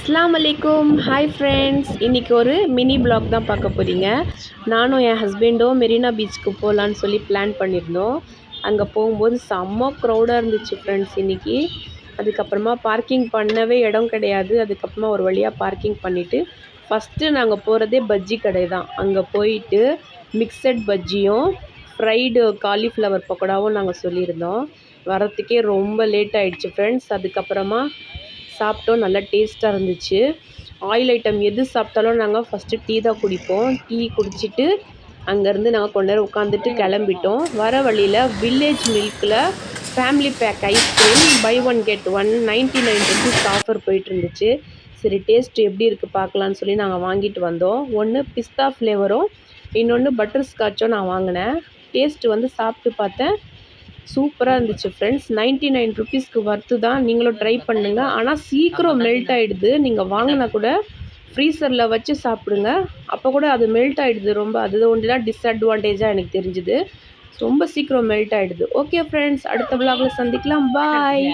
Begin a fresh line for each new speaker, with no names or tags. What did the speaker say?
அஸ்ஸலாமு அலைக்கும். Hi friends, இன்றைக்கி ஒரு மினி ப்ளாக் தான் பார்க்க போகிறீங்க. நானும் என் ஹஸ்பண்டும் மெரினா பீச்சுக்கு போகலான்னு சொல்லி பிளான் பண்ணியிருந்தோம். அங்கே போகும்போது செம்ம க்ரௌடாக இருந்துச்சு ஃப்ரெண்ட்ஸ் இன்றைக்கி. அதுக்கப்புறமா பார்க்கிங் பண்ணவே இடம் கிடையாது. அதுக்கப்புறமா ஒரு வழியாக பார்க்கிங் பண்ணிவிட்டு ஃபஸ்ட்டு நாங்கள் போகிறதே பஜ்ஜி கடை தான். அங்கே போயிட்டு மிக்சட் பஜ்ஜியும் ஃப்ரைடு காலிஃப்ளவர் பக்கோடாவும் நாங்கள் சொல்லியிருந்தோம். வரத்துக்கே ரொம்ப லேட் ஆகிடுச்சு ஃப்ரெண்ட்ஸ். அதுக்கப்புறமா சாப்பிட்டோம், நல்லா டேஸ்ட்டாக இருந்துச்சு. ஆயில் ஐட்டம் எது சாப்பிட்டாலும் நாங்கள் ஃபஸ்ட்டு டீ தான் குடிப்போம். டீ குடிச்சிட்டு அங்கேருந்து நாங்கள் கொஞ்ச நேரம் உட்காந்துட்டு கிளம்பிட்டோம். வர வழியில் வில்லேஜ் மில்கில் family pack ice cream buy one get one 99 rupees offer போயிட்டு இருந்துச்சு. சரி டேஸ்ட் எப்படி இருக்குது பார்க்கலான்னு சொல்லி நாங்கள் வாங்கிட்டு வந்தோம். ஒன்று பிஸ்தா ஃப்ளேவரும் இன்னொன்று பட்டர் ஸ்காட்சும் நான் வாங்கினேன். டேஸ்ட்டு வந்து சாப்பிட்டு பார்த்தேன், சூப்பராக இருந்துச்சு ஃப்ரெண்ட்ஸ். 99 ருபீஸ்க்கு ஒர்த்து தான். நீங்களும் ட்ரை பண்ணுங்கள். ஆனால் சீக்கிரம் மெல்ட் ஆகிடுது. நீங்கள் வாங்கினா கூட ஃப்ரீசரில் வச்சு சாப்பிடுங்க, அப்போ கூட அது மெல்ட் ஆகிடுது ரொம்ப. அது ஒன்று தான் டிஸ்அட்வான்டேஜாக எனக்கு தெரிஞ்சுது. ரொம்ப சீக்கிரம் மெல்ட் ஆகிடுது. ஓகே ஃப்ரெண்ட்ஸ், அடுத்த விலாகில் சந்திக்கலாம். பாய்.